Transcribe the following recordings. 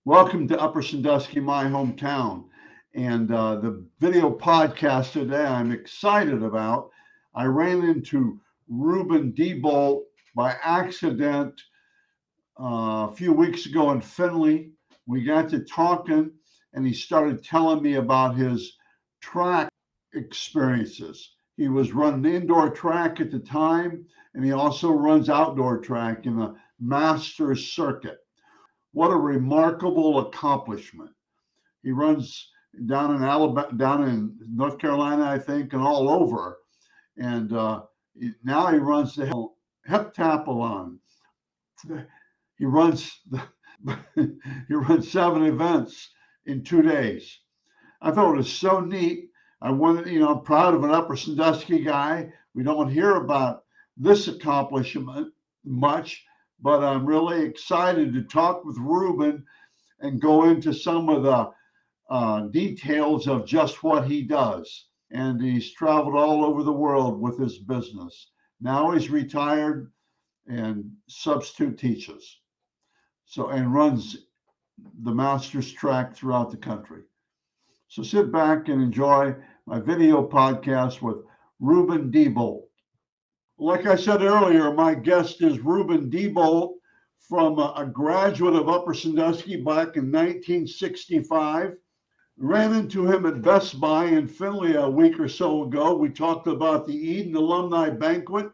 Welcome to Upper Sandusky, my hometown. And the video podcast today I'm excited about. I ran into Reuben DeBolt by accident a few weeks ago in Findlay. We got to talking, and he started telling me about his track experiences. He was running indoor track at the time, and he also runs outdoor track in the Masters circuit. What a remarkable accomplishment. He runs down in Alabama, down in North Carolina, I think, and all over. And now he runs the heptathlon. He runs he runs 7 events in 2 days. I thought it was so neat. I'm proud of an Upper Sandusky guy. We don't hear about this accomplishment much, but I'm really excited to talk with Reuben and go into some of the details of just what he does. And he's traveled all over the world with his business. Now he's retired and substitute teaches. And runs the Masters track throughout the country. So sit back and enjoy my video podcast with Reuben DeBolt. Like I said earlier, my guest is Reuben DeBolt, from a graduate of Upper Sandusky back in 1965. Ran into him at Best Buy in Findlay a week or so ago. We talked about the Eden Alumni Banquet,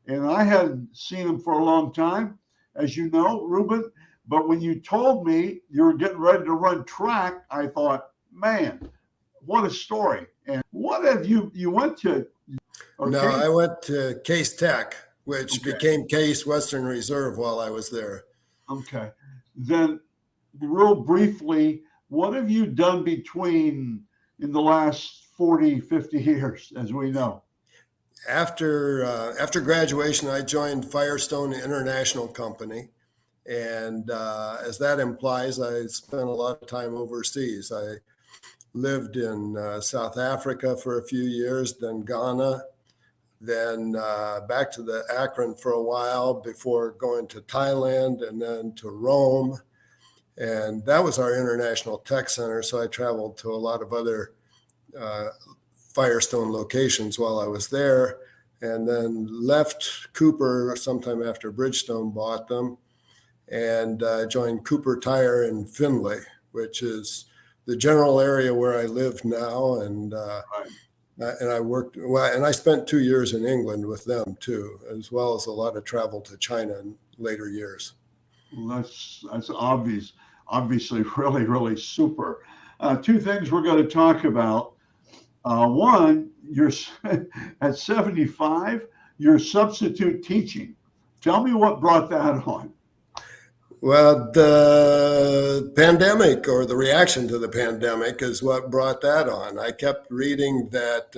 and I hadn't seen him for a long time, as you know, Reuben. But when you told me you were getting ready to run track, I thought, man, what a story. And what have you went to? No, I went to Case Tech, which became Case Western Reserve while I was there. Okay. Then real briefly, what have you done in the last 40, 50 years, as we know? After graduation, I joined Firestone International Company. And as that implies, I spent a lot of time overseas. I lived in South Africa for a few years, then Ghana, then back to the Akron for a while before going to Thailand and then to Rome. And that was our International Tech Center. So I traveled to a lot of other Firestone locations while I was there, and then left Cooper sometime after Bridgestone bought them, and joined Cooper Tire in Findlay, which is the general area where I live now. And I worked, and I spent 2 years in England with them too, as well as a lot of travel to China in later years. Well, that's obviously really, really super. 2 things we're going to talk about. One, you're at 75, you're substitute teaching. Tell me what brought that on. Well, the pandemic, or the reaction to the pandemic, is what brought that on. I kept reading that,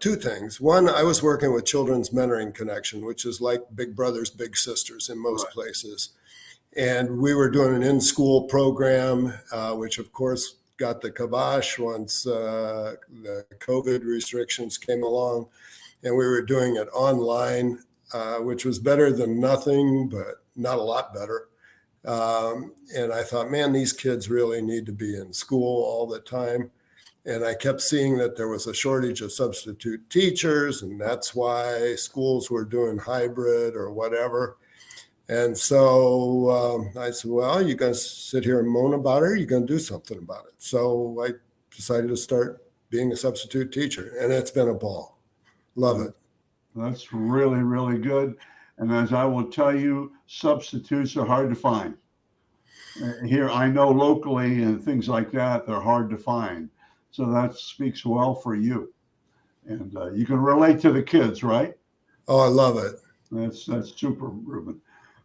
2 things. One, I was working with Children's Mentoring Connection, which is like Big Brothers, Big Sisters in most places. And we were doing an in-school program, which of course got the kibosh once the COVID restrictions came along. And we were doing it online, which was better than nothing, but not a lot better. And I thought, man, these kids really need to be in school all the time. And I kept seeing that there was a shortage of substitute teachers, and that's why schools were doing hybrid or whatever. And so I said, well, you're going to sit here and moan about it, or you're going to do something about it. So I decided to start being a substitute teacher, and it's been a ball. Love it. That's really, really good. And as I will tell you, substitutes are hard to find. Here, I know locally and things like that, they're hard to find. So that speaks well for you. And you can relate to the kids, right? Oh, I love it. That's super, Reuben.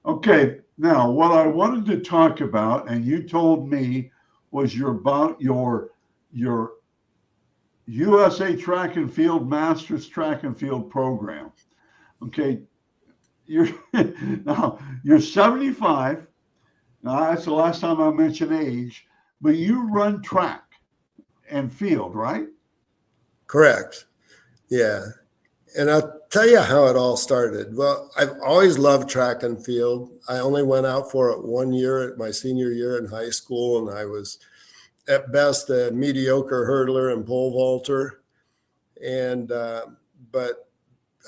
Okay, now what I wanted to talk about, and you told me, was your USA Track and Field Masters Track and Field program. Okay, you're 75. Now that's the last time I mentioned age, but you run track and field, right? Correct. Yeah. And I'll tell you how it all started. Well, I've always loved track and field. I only went out for it 1 year, my senior year in high school, and I was at best a mediocre hurdler and pole vaulter. And but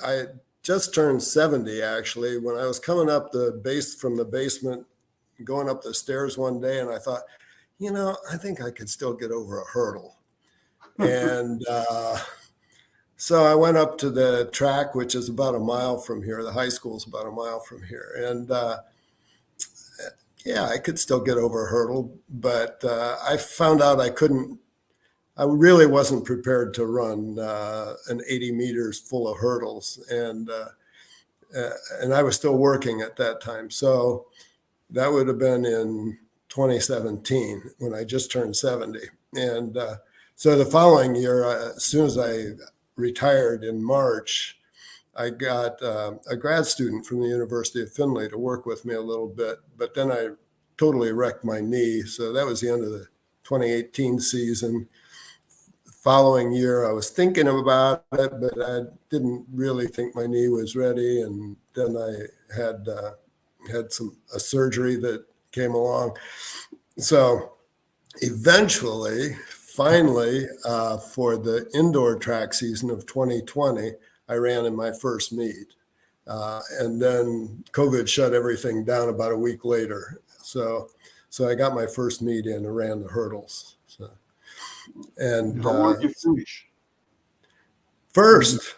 I just turned 70 actually when I was coming up the base from the basement, going up the stairs one day, and I thought, I think I could still get over a hurdle. And so I went up to the track, which is about a mile from here. The high school is about a mile from here. And yeah, I could still get over a hurdle, but I found out I really wasn't prepared to run an 80 meters full of hurdles. And I was still working at that time. So that would have been in 2017 when I just turned 70. And so the following year, as soon as I retired in March, I got a grad student from the University of Findlay to work with me a little bit, but then I totally wrecked my knee. So that was the end of the 2018 season. Following year, I was thinking about it, but I didn't really think my knee was ready. And then I had a surgery that came along. So eventually, finally, for the indoor track season of 2020, I ran in my first meet. And then COVID shut everything down about a week later. So I got my first meet in and ran the hurdles. And how did you finish? First.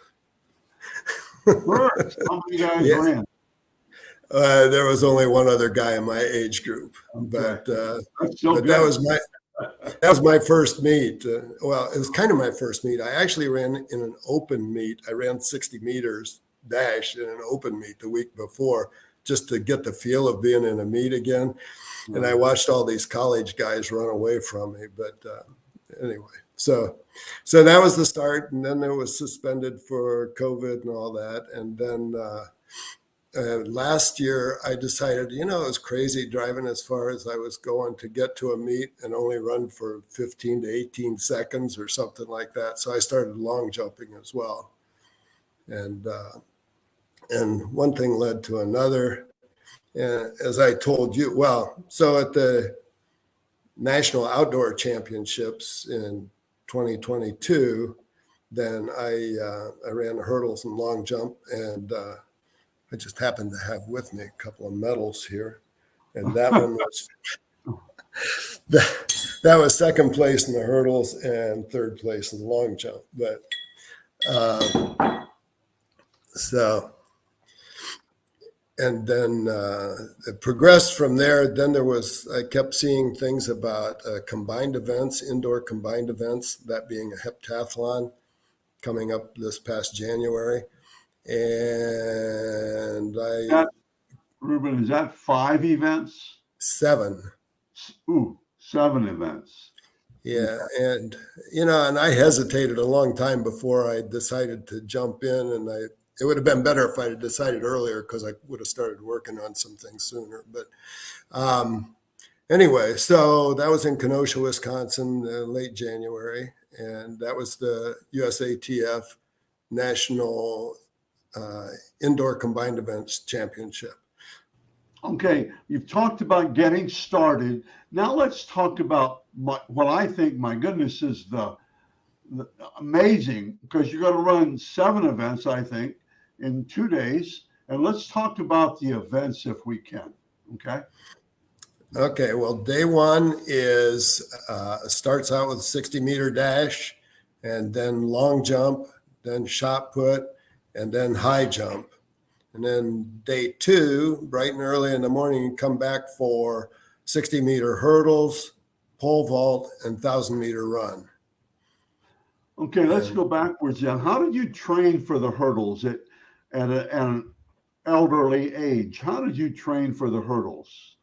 First. How many guys ran? There was only one other guy in my age group, but that was my first meet. Well, it was kind of my first meet. I actually ran in an open meet. I ran 60 meters dash in an open meet the week before, just to get the feel of being in a meet again. And I watched all these college guys run away from me, but anyway, so that was the start, and then it was suspended for COVID and all that. And then last year I decided, it was crazy driving as far as I was going to get to a meet and only run for 15 to 18 seconds or something like that. So I started long jumping as well. And one thing led to another. And as I told you, so at the National Outdoor Championships in 2022, then I ran the hurdles and long jump, and I just happened to have with me a couple of medals here, and that one was that was second place in the hurdles and third place in the long jump. But and then it progressed from there. Then I kept seeing things about combined events, indoor combined events, that being a heptathlon coming up this past January. And Reuben, is that 5 events? 7. Ooh, 7 events. Yeah. And, and I hesitated a long time before I decided to jump in, and it would have been better if I had decided earlier, because I would have started working on some things sooner. But anyway, so that was in Kenosha, Wisconsin, late January. And that was the USATF National Indoor Combined Events Championship. Okay, you've talked about getting started. Now let's talk about what I think, my goodness, is the amazing, because you're going to run 7 events, I think, in 2 days. And let's talk about the events if we can. Okay, well, day one starts out with 60-meter dash, and then long jump, then shot put, and then high jump. And then day 2, bright and early in the morning, you come back for 60-meter hurdles, pole vault, and 1,000-meter run. Okay, let's go backwards then. How did you train for the hurdles at an elderly age? How did you train for the hurdles?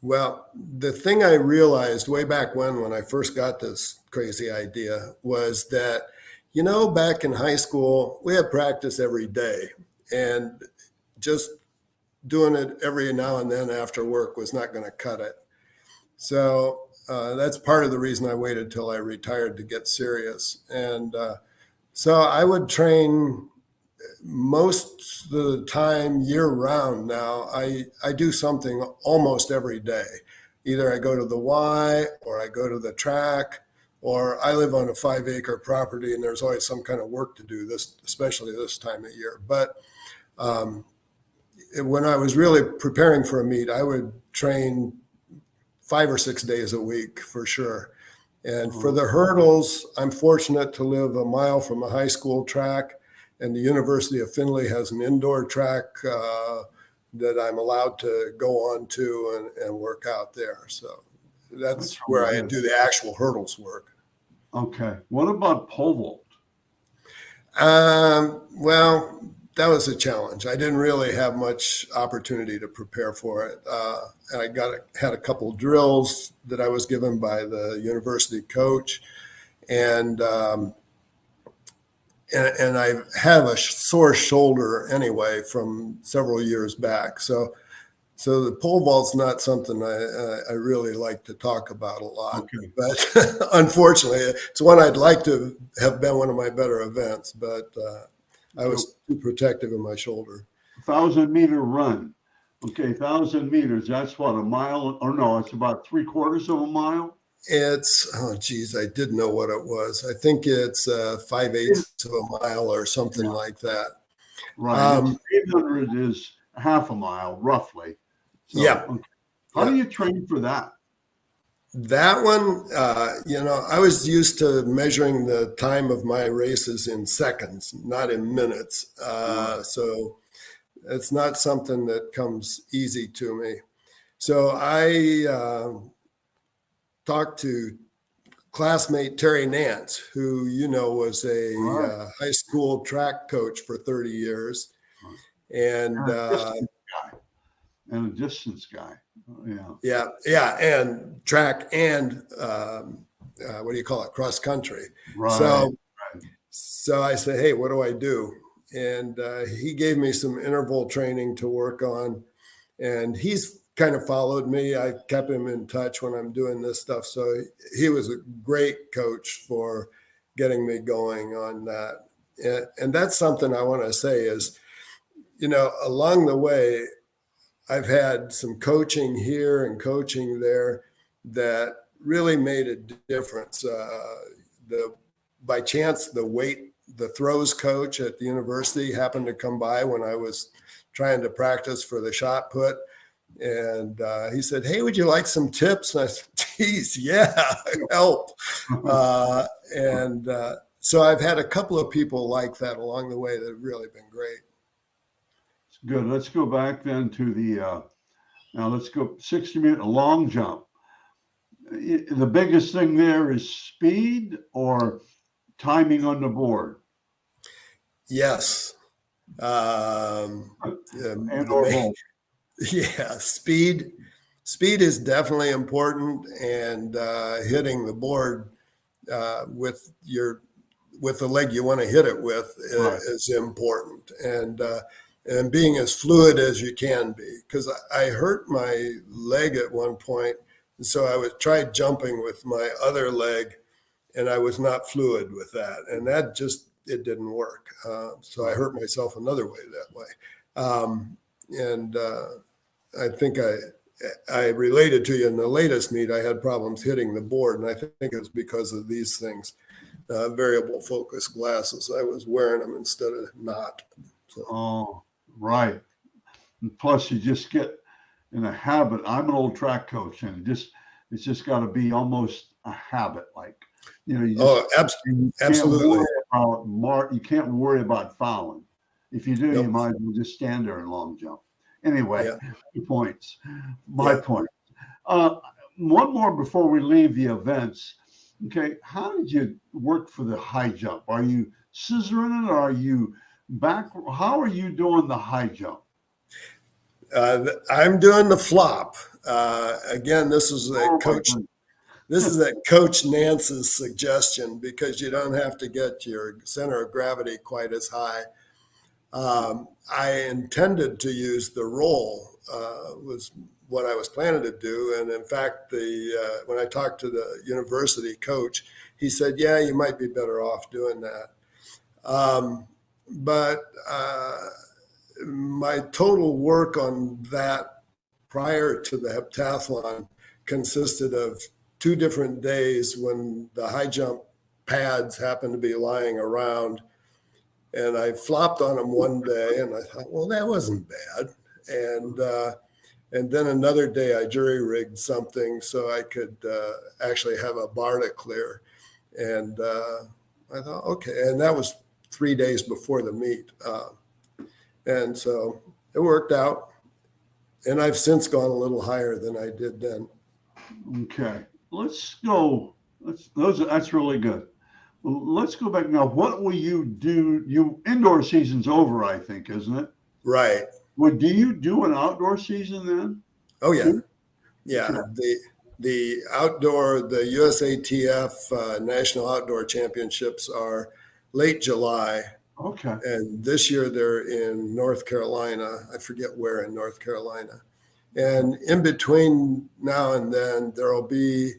Well, the thing I realized way back when I first got this crazy idea was that, back in high school, we had practice every day, and just doing it every now and then after work was not going to cut it. So that's part of the reason I waited till I retired to get serious. And So I would train most of the time year round now. I do something almost every day. Either I go to the Y or I go to the track, or I live on a 5-acre property and there's always some kind of work to do, this, especially this time of year. But when I was really preparing for a meet, I would train 5 or 6 days a week for sure. And for the hurdles, I'm fortunate to live a mile from a high school track, and the University of Findlay has an indoor track that I'm allowed to go on to and work out there. So that's where I do the actual hurdles work. Okay. What about pole vault? Well, that was a challenge. I didn't really have much opportunity to prepare for it. I had a couple drills that I was given by the university coach, and I have a sore shoulder anyway from several years back. So the pole vault's not something I really like to talk about a lot. Okay. But unfortunately, it's one I'd like to have been one of my better events, but I was too protective of my shoulder. 1,000-meter run. Okay, 1,000 meters. That's what, a mile? Or no, it's about 3/4 of a mile. It's, oh geez, I did know what it was. I think it's 5/8 of a mile or something like that. Right. 800 is half a mile, roughly. So, yeah. Okay. How do you train for that? That one, I was used to measuring the time of my races in seconds, not in minutes. So it's not something that comes easy to me. So I talked to classmate Terry Nance, who, was a high school track coach for 30 years. And a distance guy. Yeah. And track and what do you call it? Cross country. Right. So I said, hey, what do I do? And he gave me some interval training to work on. And he's kind of followed me. I kept him in touch when I'm doing this stuff. So he was a great coach for getting me going on that. And that's something I want to say is, along the way, I've had some coaching here and coaching there that really made a difference. By chance, the throws coach at the university happened to come by when I was trying to practice for the shot put. And he said, hey, would you like some tips? And I said, geez, yeah, help. So I've had a couple of people like that along the way that have really been great. Good. Let's go back then to now let's go 60-meter long jump. The biggest thing there is speed or timing on the board? Yes. And or both. Yeah, speed is definitely important, and hitting the board with the leg you want to hit it with is important, and being as fluid as you can be. Because I hurt my leg at one point, and so I tried jumping with my other leg, and I was not fluid with that, and it didn't work. So I hurt myself another way that way, and I think I related to you in the latest meet. I had problems hitting the board, and I think it was because of these things. Variable focus glasses. I was wearing them instead of not. So. Oh, right. And plus, you just get in a habit. I'm an old track coach, and it's just got to be almost a habit. Like, absolutely. You can't worry about fouling. If you do, you might as well just stand there and long jump. Anyway, 2 points. My point. One more before we leave the events. Okay, how did you work for the high jump? Are you scissoring it, or are you back? How are you doing the high jump? I'm doing the flop. Again, this is a coach. This is at Coach Nance's suggestion, because you don't have to get your center of gravity quite as high. I intended to use the roll, was what I was planning to do. And in fact, when I talked to the university coach, he said, yeah, you might be better off doing that. But my total work on that prior to the heptathlon consisted of 2 different days when the high jump pads happened to be lying around. And I flopped on them one day and I thought, well, that wasn't bad. And then another day I jury rigged something so I could actually have a bar to clear. And I thought, okay. And that was 3 days before the meet. And so it worked out. And I've since gone a little higher than I did then. Okay. Let's go. That's really good. Let's go back now. What will you do? Indoor season's over, I think, isn't it? Right. Do you do an outdoor season then? Oh, yeah. Yeah. The outdoor, the USATF National Outdoor Championships are late July. Okay. And this year they're in North Carolina. I forget where in North Carolina. And in between now and then, there'll be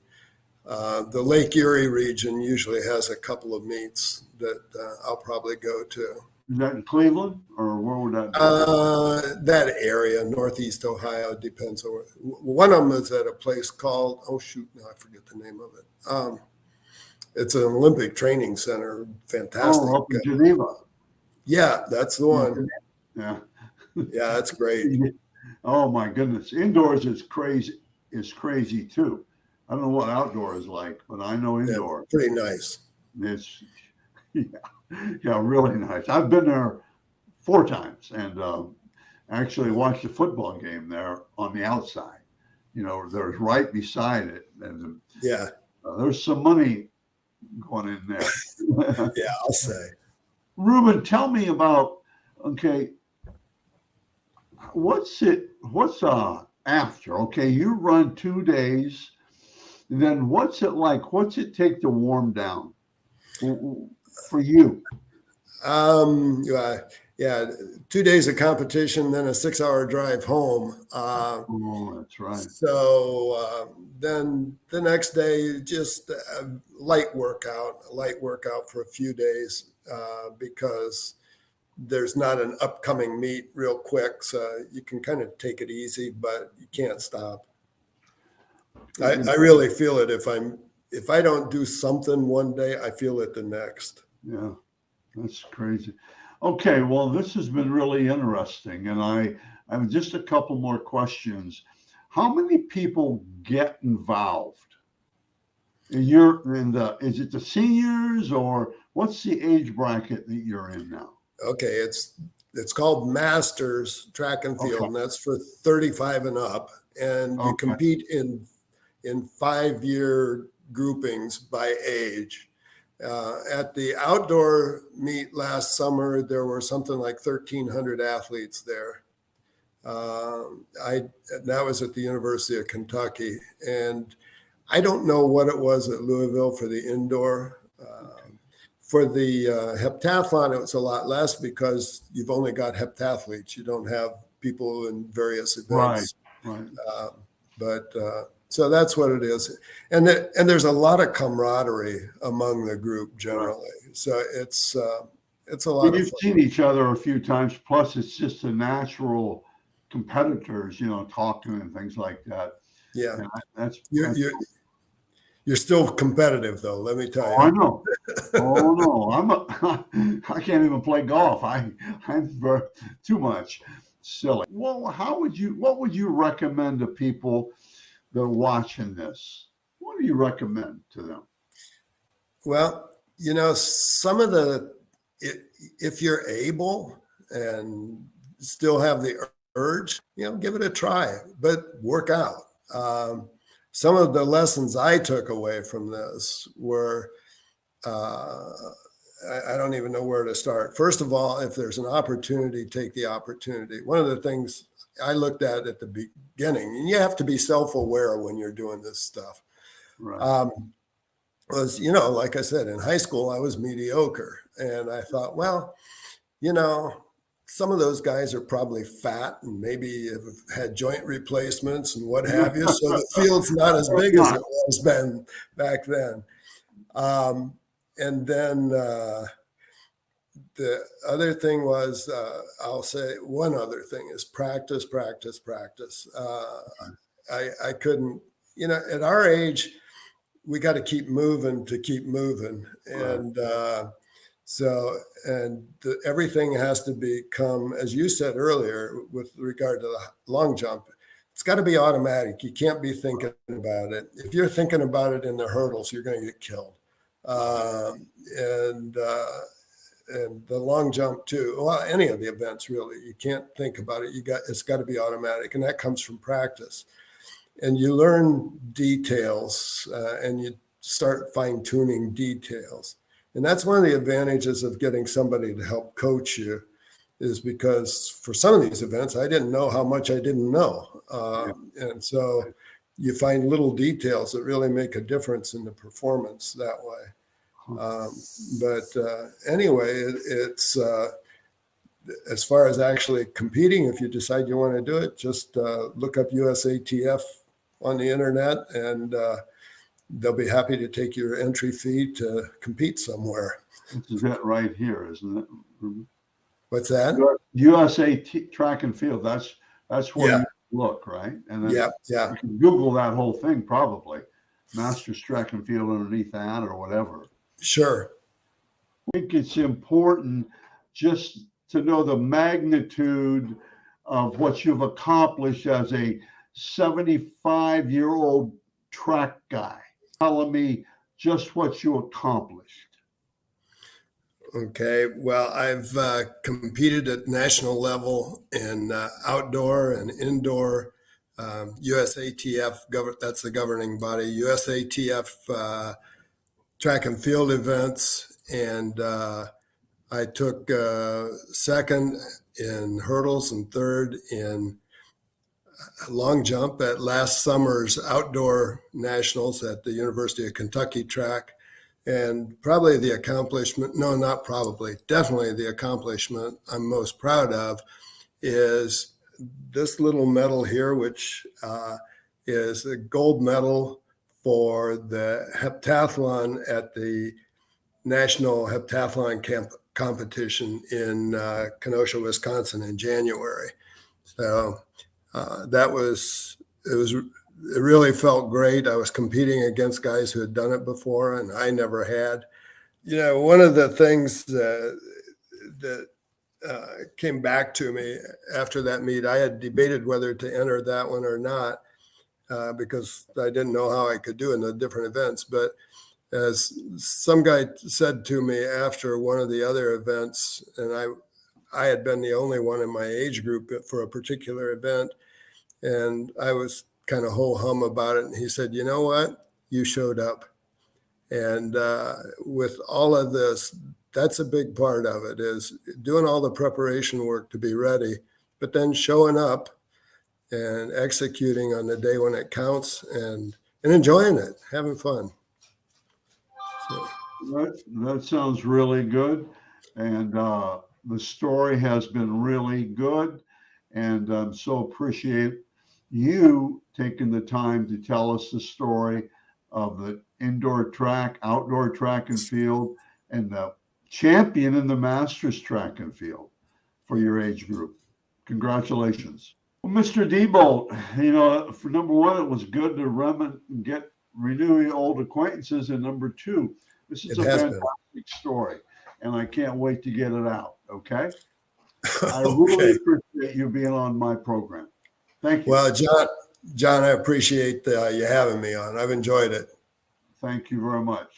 the Lake Erie region usually has a couple of meets that I'll probably go to. Is that in Cleveland or where would that be? That area, Northeast Ohio, depends on one of them is at a place called, I forget the name of it. It's an Olympic training center. Fantastic. Oh, up in Geneva. Yeah, that's the one. Yeah. Yeah, that's great. Oh my goodness. Indoors is crazy too. I don't know what outdoor is like, but I know indoor. Yeah, pretty nice. It's really nice. I've been there 4 times and actually watched a football game there on the outside. There's right beside it, and there's some money going in there. Yeah, I'll say. Reuben, tell me about what's after? Okay, you run 2 days. Then what's it like? What's it take to warm down for you? Yeah, 2 days of competition, then a 6-hour drive home. Oh, that's right. So then the next day, just a light workout for a few days because there's not an upcoming meet real quick. So you can kind of take it easy, but you can't stop. I really feel it if I don't do something one day, I feel it the next. Yeah, that's crazy. Okay, well, this has been really interesting, and I have just a couple more questions. How many people get involved? Is it the seniors, or what's the age bracket that you're in now? Okay, it's called Masters Track and Field, and that's for 35 and up, and you compete in 5-year groupings by age. At the outdoor meet last summer, there were something like 1,300 athletes there. That was at the University of Kentucky, and I don't know what it was at Louisville for the indoor. For the heptathlon, it was a lot less because you've only got heptathletes. You don't have people in various events. Right. So that's what it is. And there's a lot of camaraderie among the group generally. Right. So it's a lot of fun. You've seen each other a few times, plus it's just the natural competitors, talking and things like that. Yeah. You're still competitive though, let me tell you. I know. Oh no, I can't even play golf. I'm too much silly. Well, what would you recommend to people that are watching this? What do you recommend to them? Well, some of if you're able and still have the urge, give it a try, but work out. Some of the lessons I took away from this were, I don't even know where to start. First of all, if there's an opportunity, take the opportunity. One of the things I looked at the beginning, and you have to be self-aware when you're doing this stuff, right. Was, like I said, in high school, I was mediocre. And I thought, well, some of those guys are probably fat and maybe have had joint replacements and what have you. So the field's not as big as it was been back then. And then the other thing was, I'll say one other thing is practice, practice, practice. I couldn't, at our age, we got to keep moving to keep moving. And everything has to become, as you said earlier, with regard to the long jump, it's got to be automatic. You can't be thinking about it. If you're thinking about it in the hurdles, you're going to get killed. And the long jump too. Well, any of the events really, you can't think about it. It's got to be automatic, and that comes from practice. And you learn details, and you start fine tuning details. And that's one of the advantages of getting somebody to help coach you, is because for some of these events, I didn't know how much I didn't know. And so you find little details that really make a difference in the performance that way. Anyway, it's as far as actually competing, if you decide you want to do it, just look up USATF on the internet, and they'll be happy to take your entry fee to compete somewhere. This is it right here, isn't it? What's that? USA Track and Field. That's where you look, right? And then you can Google that whole thing probably. Masters Track and Field underneath that or whatever. Sure. I think it's important just to know the magnitude of what you've accomplished as a 75-year-old track guy. Telling me just what you accomplished. Okay. Well, I've competed at national level in outdoor and indoor USATF, that's the governing body, USATF track and field events. And I took second in hurdles and third in long jump at last summer's outdoor nationals at the University of Kentucky track. And probably the accomplishment, no, not probably, definitely the accomplishment I'm most proud of is this little medal here, which is a gold medal for the heptathlon at the National Heptathlon competition in Kenosha, Wisconsin in January. So it really felt great. I was competing against guys who had done it before, and I never had. One of the things that came back to me after that meet, I had debated whether to enter that one or not because I didn't know how I could do in the different events. But as some guy said to me after one of the other events, and I had been the only one in my age group for a particular event, and I was kind of ho-hum about it. And he said, you know what? You showed up. And with all of this, that's a big part of it, is doing all the preparation work to be ready, but then showing up and executing on the day when it counts and enjoying it, having fun. So. That sounds really good. And the story has been really good. And so appreciate you taking the time to tell us the story of the indoor track, outdoor track and field, and the champion in the Masters track and field for your age group. Congratulations. Well, Mr. DeBolt, for number one, it was good to renew old acquaintances. And number two, this is a fantastic story, and I can't wait to get it out. Okay. I really appreciate you being on my program. Thank you. Well, John, I appreciate you having me on. I've enjoyed it. Thank you very much.